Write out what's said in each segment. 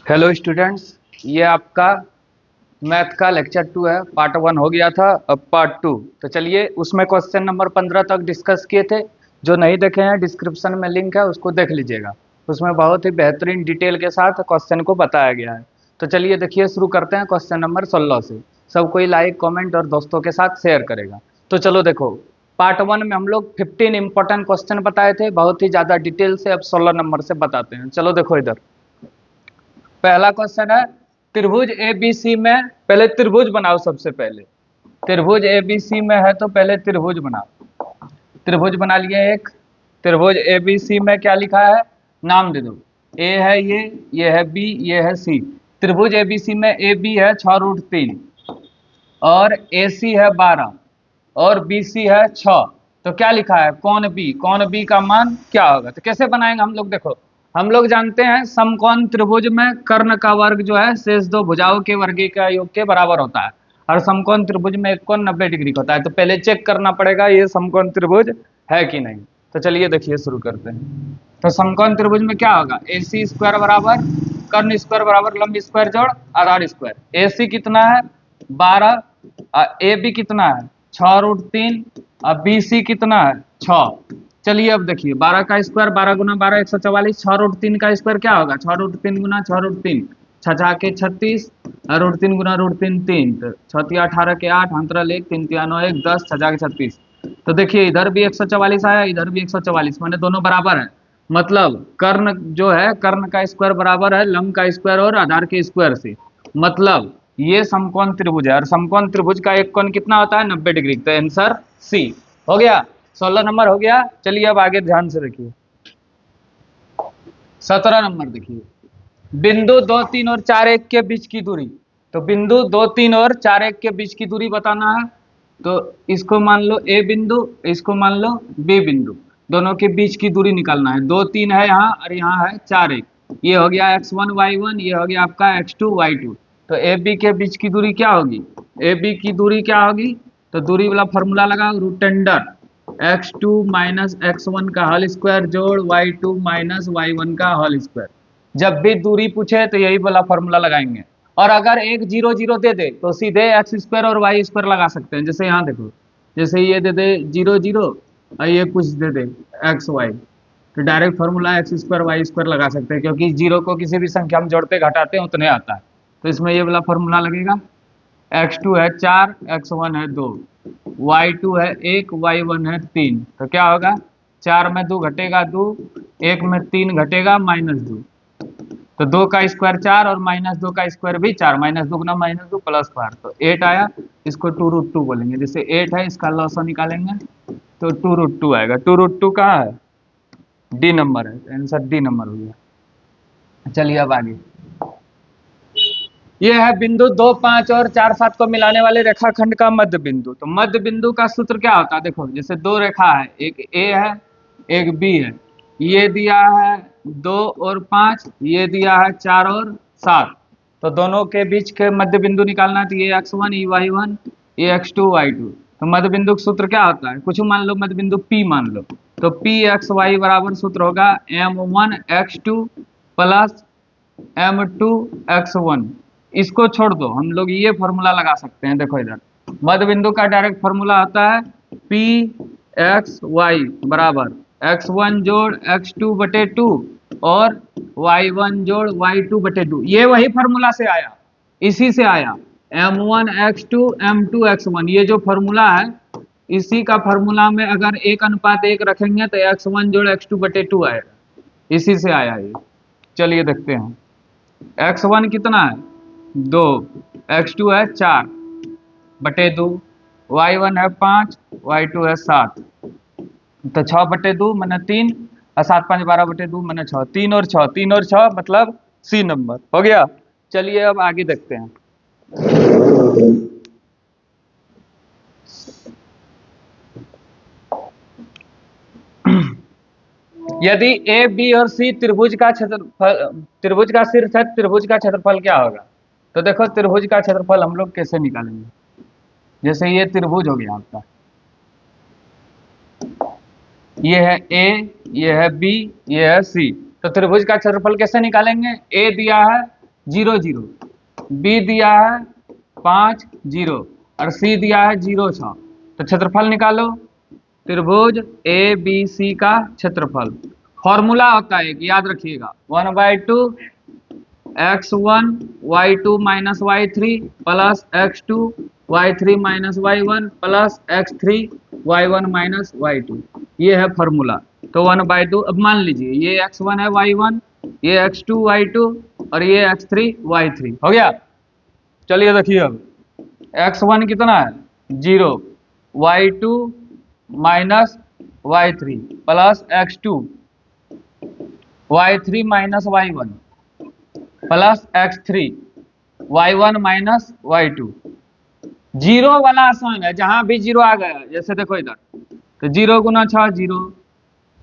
Hello students, ये आपका math का लेक्चर 2 है। पार्ट 1 हो गया था, अब पार्ट 2। तो चलिए, उसमें क्वेश्चन नंबर 15 तक डिस्कस किए थे। जो नहीं देखे हैं, डिस्क्रिप्शन में लिंक है, उसको देख लीजिएगा। उसमें बहुत ही बेहतरीन डिटेल के साथ क्वेश्चन को बताया गया है। तो चलिए देखिए, शुरू करते हैं क्वेश्चन नंबर 16 से। सब कोई लाइक, कमेंट और दोस्तों के साथ शेयर करेगा। तो चलो देखो, पार्ट 1 में हम लोग 15 इंपॉर्टेंट क्वेश्चन बताए थे, बहुत ही ज़्यादा डिटेल से। अब 16 नंबर से बताते हैं। चलो देखो इधर, पहला क्वेश्चन है, त्रिभुज एबीसी में पहले त्रिभुज बनाओ। सबसे पहले त्रिभुज एबीसी में है, तो पहले त्रिभुज बनाओ। त्रिभुज बना लिए एक। त्रिभुज एबीसी में क्या लिखा है, नाम दे दो। ए है ये है बी, ये है सी। त्रिभुज एबीसी में ए बी है 6√3 और ए सी है 12 और बी सी है 6। तो क्या लिखा है, कौन बी। कौन बी का मान क्या होगा। तो कैसे बनाएंगे हम लोग, देखो हम लोग जानते हैं समकोण त्रिभुज में कर्ण का वर्ग जो है शेष दो भुजाओं के वर्ग का योग के बराबर होता है। और समकोण त्रिभुज में एक कोण 90 डिग्री का होता है। तो पहले चेक करना पड़ेगा ये समकोण त्रिभुज है कि नहीं। तो चलिए देखिए, शुरू करते हैं। तो समकोण त्रिभुज में क्या होगा, ए सी स्क्वायर बराबर कर्ण स्क्वायर बराबर लंब स्क्वायर जोड़ आधार स्क्वायर। ए सी कितना है 12, ए बी कितना है 6√3, अब बी सी कितना है 6। चलिए अब देखिए, 12 का स्क्वायर 12 गुना 12 144, 6√3 का स्क्वायर क्या होगा 6√3 गुना 6√3 छछा के 36, √3 गुना √3 3, तो 6 18 के 8, अंतराल 1 3 3 9 1 10 छछा के 36। तो देखिए इधर भी 144 आया, इधर भी 144, माने दोनों बराबर है। मतलब कर्ण जो है, कर्ण का स्क्वायर बराबर है लंब का स्क्वायर और आधार के स्क्वायर से। मतलब ये समकोण त्रिभुज है, और समकोण त्रिभुज का एक कोण कितना होता है 90 डिग्री। तो आंसर सी हो गया। 16 नंबर हो गया। चलिए अब आगे ध्यान से देखिए, 17 नंबर देखिए, बिंदु 2 3 और 4 1 के बीच की दूरी। तो बिंदु 2 3 और 4 1 के बीच की दूरी बताना है। तो इसको मान लो ए बिंदु, इसको मान लो बी बिंदु। दोनों के बीच की दूरी निकालना है। 2 3 है यहाँ और यहाँ है 4 1। ये हो गया x1 y1, ये हो गया आपका x2 y2। तो ए बी के बीच की दूरी क्या होगी, ए बी की दूरी क्या होगी। तो दूरी वाला फॉर्मूला लगाओ, root under x2 minus x1 का होल स्क्वायर जोड़ y2 माइनस y1 का होल स्क्वायर। जब भी दूरी पूछे तो यही वाला फॉर्मूला लगाएंगे। और अगर एक 0 0 दे दे तो सीधे एक्स स्क्वायर और वाई स्क्वायर लगा सकते हैं। जैसे यहाँ देखो, जैसे ये दे दे 0 0 और ये कुछ दे दे एक्स वाई, तो direct formula X square Y square लगा सकते हैं, क्योंकि जीरो को किसी भी संख्या में जोड़ते घटाते हैं उतने आता है। तो इसमें ये वाला फॉर्मूला लगेगा। x2 है 4, x1 है 2, y2 है 1, y1 है 3। तो क्या होगा, 4 में 2 घटेगा 2, 1 में 3 घटेगा -2। तो 2 का स्क्वायर 4 और -2 का स्क्वायर भी 4, -2 गुना -2 प्लस 4, तो 8 आया। इसको 2√2 बोलेंगे। जैसे 8 है, इसका लॉसा निकालेंगे तो 2√2 आएगा। 2√2 कहाँ है, डी नंबर है। आंसर डी नंबर हो गया। चलिए अब आगे, ये है बिंदु 2 5 और 4 7 को मिलाने वाले रेखाखंड का मध्य बिंदु। तो मध्य बिंदु का सूत्र क्या होता है, देखो जैसे दो रेखा है, एक ए है एक बी है। ये दिया है 2 और 5, ये दिया है 4 और 7। तो दोनों के बीच के मध्य बिंदु निकालना है। तो ये x1 ये y1 ये x2 y2। तो मध्य बिंदु का सूत्र क्या होता है, कुछ मान लो मध्य बिंदु P मान लो। तो Pxy बराबर सूत्र होगा m1x2 प्लस m2x1। इसको छोड़ दो, हम लोग ये फॉर्मूला लगा सकते हैं। देखो इधर मध्य बिंदु का डायरेक्ट फॉर्मूला होता है पी एक्स वाई बराबर x1 जोड़ x2/2 और y1 जोड़ y2/2। ये वही फॉर्मूला से आया, इसी से आया m1x2 m2x1। ये जो फॉर्मूला है, इसी का फॉर्मूला में अगर 1:1 रखेंगे तो x1 जोड़ x2/2 आएगा। इसी से आया ये। चलिए देखते हैं, x1 कितना है 2, x2 है 4/2, y1 है 5, y2 है 7। तो 6/2 मैंने 3 और 7 5 12/2 मैंने 6। 3 और 6, 3 और 6 मतलब सी नंबर हो गया। चलिए अब आगे देखते हैं, यदि ए बी और सी त्रिभुज का क्षेत्रफल, त्रिभुज का शीर्ष है, त्रिभुज का क्षेत्रफल क्या होगा। तो देखो त्रिभुज का क्षेत्रफल हम लोग कैसे निकालेंगे। जैसे ये त्रिभुज हो गया आपका, ये है ए, ये है बी, ये है सी। तो त्रिभुज का क्षेत्रफल कैसे निकालेंगे, ए दिया है 0 0, बी दिया है 5 0 और सी दिया है 0 6। तो क्षेत्रफल निकालो त्रिभुज ए बी सी का क्षेत्रफल। फॉर्मूला होता है कि याद रखिएगा 1/2 x1 y2 minus y3 plus x2 y3 minus y1 plus x3 y1 minus y2, ये है फॉर्मूला। तो 1/2, अब मान लीजिए ये x1 है y1, ये x2 y2 और ये x3 y3 हो गया। चलिए देखिए अब x1 कितना है 0, y2 minus y3 plus x2 y3 minus y1 plus x3 y1 minus y2। Zero वाला आसान है, जहां भी जीरो आ गया, जैसे देखो इधर, तो 0 गुना 6 0,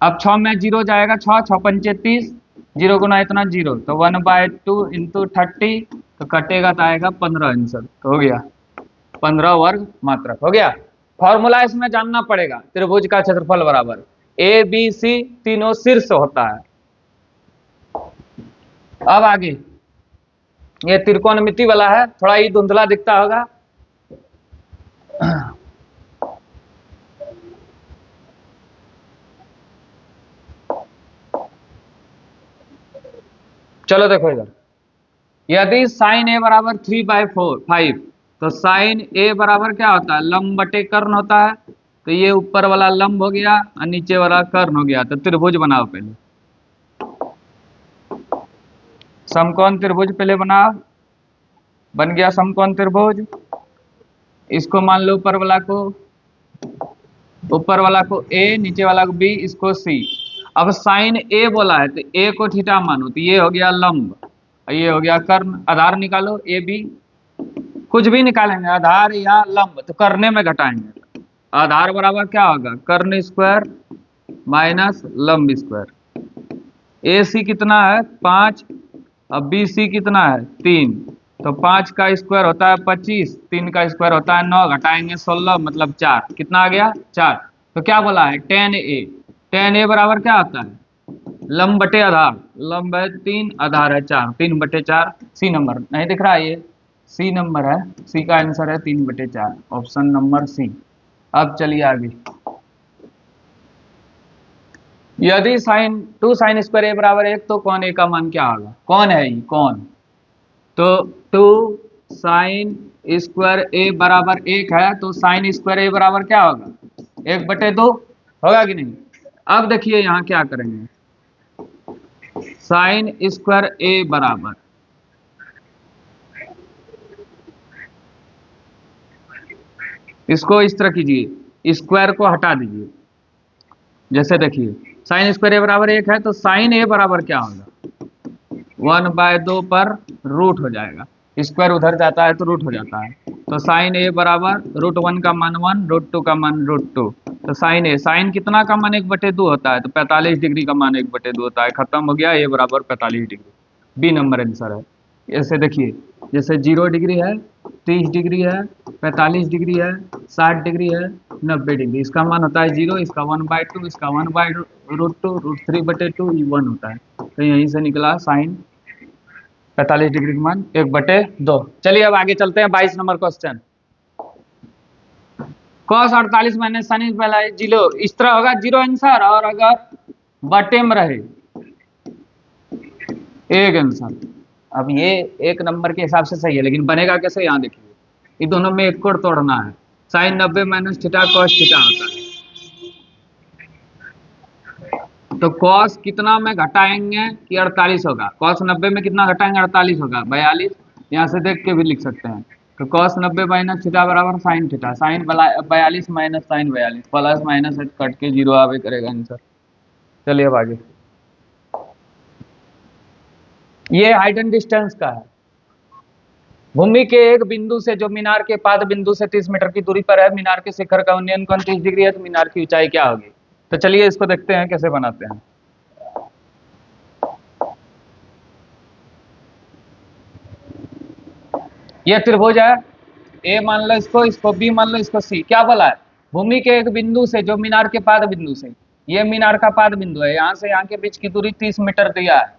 अब 6 में 0 जाएगा 6 6 पंचे 30, 0 गुना इतना 0, तो 1/2 इंटू 30, तो कटेगा तो आएगा 15 आंसर। तो हो गया 15 वर्ग मात्रक हो गया। फॉर्मूला इसमें जानना पड़ेगा, त्रिभुज का क्षेत्रफल बराबर ए बी सी तीनों शीर्ष होता है। अब आगे ये त्रिकोणमिति वाला है, थोड़ा ही धुंधला दिखता होगा। चलो देखो इधर, यदि साइन ए बराबर 3/5, तो साइन ए बराबर क्या होता है लंब बटे कर्ण होता है। तो ये ऊपर वाला लंब हो गया और नीचे वाला कर्ण हो गया। तो त्रिभुज बनाओ पहले, समकोण त्रिभुज पहले बनाओ। बन गया समकोण त्रिभुज। इसको मान लो ऊपर वाला को ए, नीचे वाला को बी, इसको सी। अब साइन ए बोला है तो ए को थीटा मानो, तो ये हो गया लंब और ये हो गया कर्ण। आधार निकालो ए बी, कुछ भी निकालेंगे आधार या लंब, तो करने में घटाएंगे। आधार बराबर क्या होगा कर्ण स्क्वायर माइनस लंब स्क्वायर। ए सी कितना है 5, अब बी सी कितना है 3, तो 5 का स्क्वायर होता है 25, 3 का स्क्वायर होता है 9, घटाएंगे 16 मतलब 4, कितना आ गया 4। तो क्या बोला है tan ए बराबर क्या होता है लंब बटे आधार, लंब है 3 आधार है 4, 3/4। सी नंबर नहीं दिख रहा है, ये सी नंबर है, सी का आंसर है 3/4, ऑप्शन नंबर सी। अब चलिए आगे, यदि टू साइन स्क्वायर ए बराबर 1, तो कौन ए का मान क्या होगा, कौन है ये कौन। तो 2 साइन स्क्वायर ए बराबर 1 है, तो साइन स्क्वायर ए बराबर क्या होगा 1/2 होगा कि नहीं। अब देखिए यहाँ क्या करेंगे, साइन स्क्वायर ए बराबर इसको इस तरह कीजिए, स्क्वायर को हटा दीजिए। जैसे देखिए साइन स्क्वायर ए बराबर 1 है, तो साइन ए बराबर क्या होगा 1/2 पर रूट हो जाएगा, स्क्वायर उधर जाता है तो रूट हो जाता है। तो साइन ए बराबर √1 का मान 1, √2 का मान √2। तो साइन ए, साइन कितना का मान 1/2 होता है, तो 45 डिग्री का मान 1/2 होता है। खत्म हो गया, ए बराबर 45 डिग्री, बी नंबर आंसर है। ऐसे देखिए जैसे 0 डिग्री है, 30 डिग्री है, 45 डिग्री है, 60 डिग्री है, 90 डिग्री। इसका मान होता है 0, इसका 1/2, इसका 1/√2, √3/2 ये 1 होता है। तो यहीं से निकला साइन 45 डिग्री का मान 1/2। चलिए अब आगे चलते हैं 22 number question. cos 48 minus sine 0, इस तरह होगा 0 आंसर, और अगर बटे में रहे 1 आंसर। अब ये 1 नंबर के हिसाब से सही है, लेकिन बनेगा कैसे यहाँ देखिए, ये दोनों में एक कोण तोड़ना है। Sine 90 minus theta cos theta होता है, तो cos कितना में घटाएंगे कि 48 होगा, cos 90 में कितना घटाएंगे 48 होगा 42, यहाँ से देख के भी लिख सकते हैं। तो cos 90 माइनस थीटा बराबर sine theta, sine 42 minus sine 42, plus minus cut के 0 आवे करेगा आंसर। चलिए अब आगे, ये हाइट एंड डिस्टेंस का है। भूमि के एक बिंदु से जो मीनार के पाद बिंदु से 30 मीटर की दूरी पर है, मीनार के शिखर का उन्नयन कोण 30 डिग्री है, तो मीनार की ऊंचाई क्या होगी। तो चलिए इसको देखते हैं कैसे बनाते हैं। ये त्रिभुज है, ए मान लो इसको बी मान लो, इसको सी। क्या बोला है भूमि के एक बिंदु से जो मीनार के पाद बिंदु से, ये मीनार का पाद बिंदु है, यहाँ से यहाँ के बीच की दूरी 30 मीटर दिया है।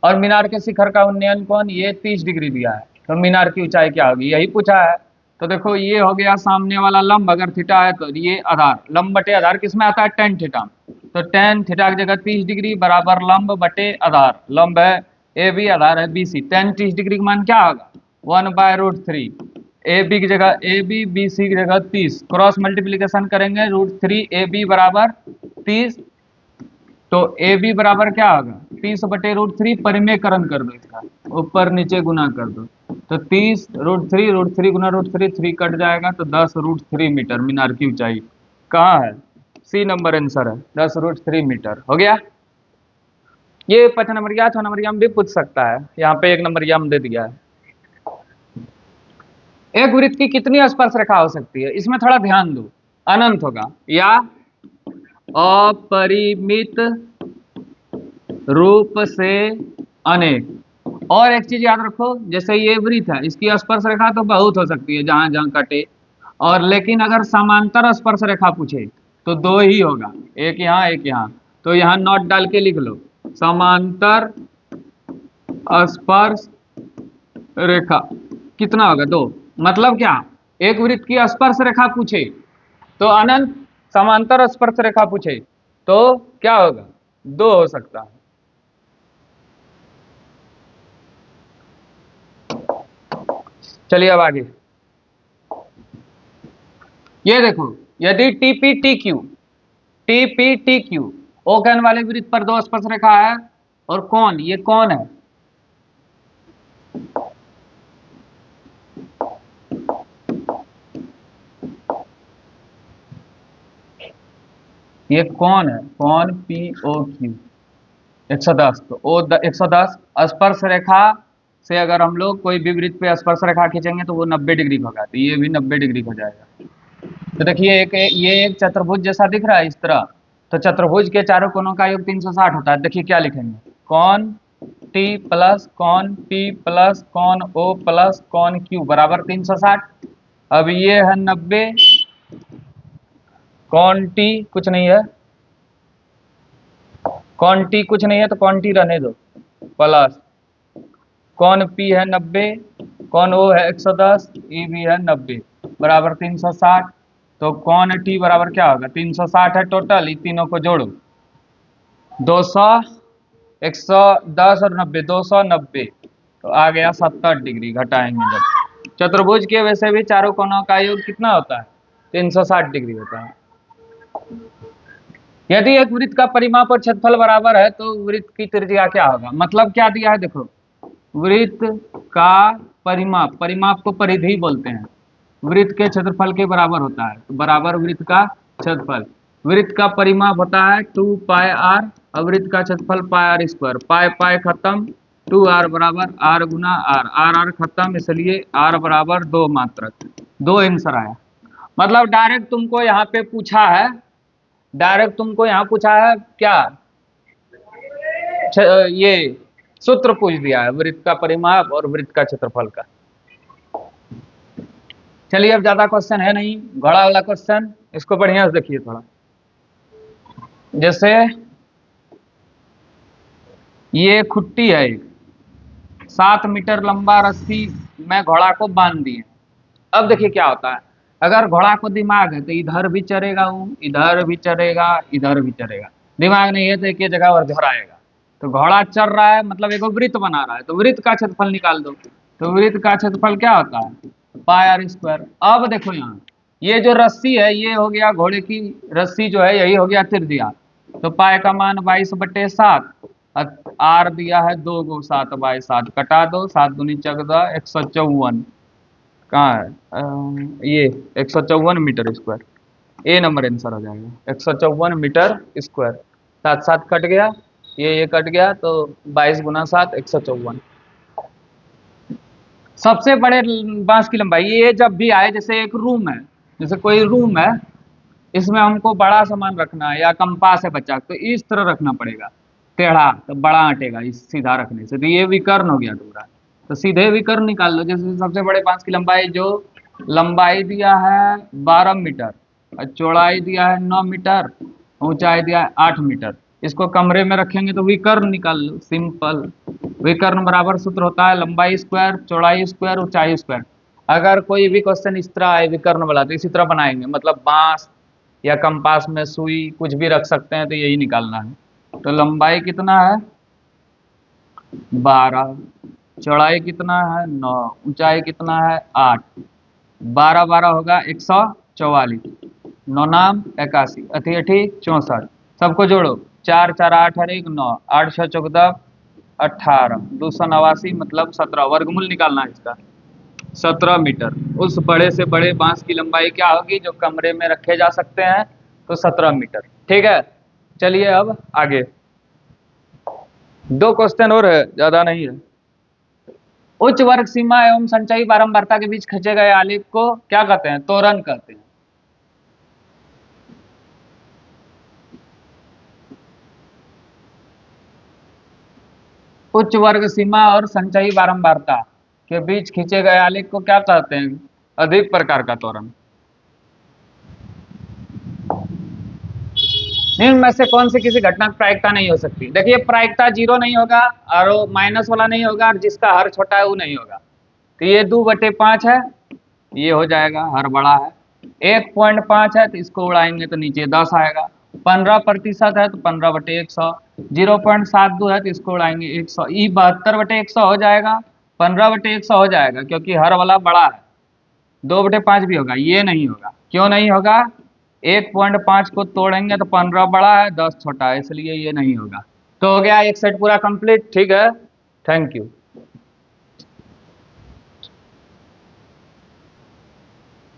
और मीनार के शिखर का उन्नयन कोण ये 30 डिग्री दिया है, तो मीनार की ऊंचाई क्या होगी, यही पूछा है। तो देखो ये हो गया सामने वाला लंब, अगर थीटा है तो ये आधार, लंब बटे आधार किस में आता है, टेन थीटा। तो टेन थीटा की जगह 30 डिग्री बराबर लंब बटे आधार, लंब है ए बी, आधार है बी सी, टेन 30 डिग्री का मान क्या होगा, 1/√3। ए बी की जगह ए बी, बी सी की जगह 30, क्रॉस मल्टीप्लीकेशन करेंगे, √3 ए बी बराबर 30, तो ए बी बराबर क्या होगा, 30/√3, परिमेयकरण कर दो इसका, ऊपर नीचे गुना कर दो, तो 30 √3 गुना √3, 3 कट जाएगा, तो 10√3 मीटर मीनार की ऊंचाई कहाँ है, सी नंबर आंसर है, 10√3 मीटर। हो गया, ये 5 नंबर या 6 नंबर में भी पूछ सकता है, यहाँ पे 1 नंबर में दे दिया है। एक वृत्त की कितनी स्पर्श रेखा हो सकती है, इसमें थोड़ा ध्यान दो, अनंत होगा या अपरिमित रूप से अनेक। और एक चीज याद रखो, जैसे ये वृत्त है, इसकी स्पर्श रेखा तो बहुत हो सकती है जहां जहां कटे, और लेकिन अगर समांतर स्पर्श रेखा पूछे तो दो ही होगा, एक यहाँ एक यहाँ, तो यहाँ नोट डाल के लिख लो, समांतर स्पर्श रेखा कितना होगा, दो। मतलब क्या, एक वृत्त की स्पर्श रेखा पूछे तो अनंत, समांतर स्पर्श रेखा पूछे तो क्या होगा, दो हो सकता है। चलिए अब आगे, ये देखो, यदि टीपी ओ कहने वाले वृत्त पर दो स्पर्श रेखा है और कौन, ये कौन है, ये कौन है, कौन पी ओ क्यू 110, तो ओ 110 स्पर्श रेखा से अगर हम लोग कोई भी वृत्त पे स्पर्श रेखा खींचेंगे तो वो 90 डिग्री का होगा, तो ये भी 90 डिग्री हो जाएगा। तो देखिए ये एक चतुर्भुज जैसा दिख रहा है इस तरह, तो चतुर्भुज के चारों कोनों का योग 360 होता है। देखिए क्या लिखेंगे, कॉन टी प्लस कॉन पी प्लस कॉन ओ प्लस कॉन क्यू बराबर 360। अब ये है 90, कॉन टी कुछ नहीं है, कॉन टी कुछ नहीं है तो कॉन टी रहने दो, प्लस कॉन पी है 90, कॉन ओ है 110, ई भी है 90 बराबर 360। तो कॉन टी बराबर क्या होगा, 360 है टोटल, इन तीनों को जोड़ो, 200, 110 और 90, 290, तो आ गया 70 डिग्री, घटाएंगे जब चतुर्भुज के वैसे भी चारों कोनों का योग कितना होता है, 360 डिग्री होता है। यदि एक वृत्त का परिमाप और क्षेत्रफल बराबर है तो वृत्त की त्रिज्या क्या होगा, मतलब क्या दिया है, देखो वृत्त का परिमाप, परिमाप को परिधि बोलते हैं, वृत्त के क्षेत्रफल के बराबर होता है, तो बराबर वृत्त का क्षेत्रफल, वृत्त का परिमाप होता है 2πr, और वृत्त का क्षेत्रफल πr², पाई पाई खत्म, 2r बराबर r गुना r, r खत्म, इसलिए r बराबर 2 मात्रक, 2 आंसर आया। मतलब डायरेक्ट तुमको यहाँ पे पूछा है, डायरेक्ट तुमको यहाँ पूछा है क्या, ये सूत्र पूछ दिया है वृत्त का परिमाप और वृत्त का क्षेत्रफल का। चलिए अब ज्यादा क्वेश्चन है नहीं, घोड़ा वाला क्वेश्चन, इसको बढ़िया से देखिए थोड़ा। जैसे ये खुट्टी है, एक 7 मीटर लंबा रस्सी में घोड़ा को बांध दिए। अब देखिए क्या होता है, अगर घोड़ा को दिमाग है तो इधर भी चरेगा, वो इधर भी चरेगा, इधर भी चरेगा, दिमाग नहीं है तो एक ही जगह और झुराएगा। तो घोड़ा चल रहा है मतलब एक वृत्त बना रहा है, तो वृत्त का क्षेत्रफल निकाल दो, तो वृत्त का क्षेत्रफल क्या होता है, πr²। अब देखो यहाँ ये जो रस्सी है ये हो गया घोड़े की रस्सी जो है, यही हो गया त्रिज्या, तो पाए का मान 22/7, आर दिया है 2 गो, 7/7 कटा दो, 7 दूनी 14, 154 कहाँ है, ये 154 मीटर स्क्वायर, ए नंबर आंसर हो जाएगा 154 मीटर स्क्वायर, 7 कट गया, ये कट गया, तो 22 गुना 7 154। सबसे बड़े बांस की लंबाई, ये जब भी आए, जैसे एक रूम है, जैसे कोई रूम है, इसमें हमको बड़ा सामान रखना है या कंपास है बच्चा, तो इस तरह रखना पड़ेगा, टेढ़ा तो बड़ा हटेगा, इस सीधा रखने से, तो ये विकर्ण हो गया पूरा, तो सीधे विकर्ण निकाल लो। जैसे सबसे बड़े बांस की लंबाई, जो लंबाई दिया है 12 मीटर और चौड़ाई दिया है 9 मीटर, ऊंचाई दिया है 8 मीटर, इसको कमरे में रखेंगे तो विकर्ण निकाल लो, सिंपल। विकर्ण बराबर सूत्र होता है लंबाई स्क्वायर चौड़ाई स्क्वायर ऊंचाई स्क्वायर। अगर कोई भी क्वेश्चन इस तरह आए विकर्ण वाला तो इसी तरह बनाएंगे, मतलब बांस या कंपास में सुई कुछ भी रख सकते हैं, तो यही निकालना है। तो लंबाई कितना है 12, चौड़ाई कितना है 9, ऊंचाई कितना है 8, 12 12 होगा 144, 9 नाम 81, अठी अठी 64, सबको जोड़ो 4 4 8 और 1 9, 8 6 14 18, 289 मतलब 17, वर्गमूल निकालना है इसका 17 मीटर। उस बड़े से बड़े बांस की लंबाई क्या होगी जो कमरे में रखे जा सकते हैं, तो 17 मीटर। ठीक है, चलिए अब आगे 2 क्वेश्चन और है, ज्यादा नहीं है। उच्च वर्ग सीमा एवं संचयी बारंबारता के बीच खींचे गए आलेख को क्या कहते हैं, त्वरण कहते हैं। उच्च वर्ग सीमा और संचयी बारंबारता के बीच खींचे गए आलेख को क्या कहते हैं, अधिक प्रकार का त्वरण। निम्न में से कौन सी किसी घटना की प्रायिकता नहीं हो सकती। देखिए प्रायिकता 0 नहीं होगा और माइनस वाला नहीं होगा और जिसका हर छोटा है वो नहीं होगा। तो ये 2/5 है, ये हो जाएगा, हर बड़ा है। 1.5 है तो इसको उड़ाएंगे तो नीचे 10 आएगा। 15% है तो 15/100। 0.72 है तो इसको उड़ाएंगे 100। ई 72/100 हो जाएगा, 15/100 हो जाएगा, क्योंकि हर वाला बड़ा है। 2/5 भी होगा, ये नहीं होगा। क्यों नहीं होगा, 1.5 को तोड़ेंगे तो 15 बड़ा है 10 छोटा है, इसलिए ये नहीं होगा। तो हो गया एक सेट पूरा कंप्लीट। ठीक है, थैंक यू।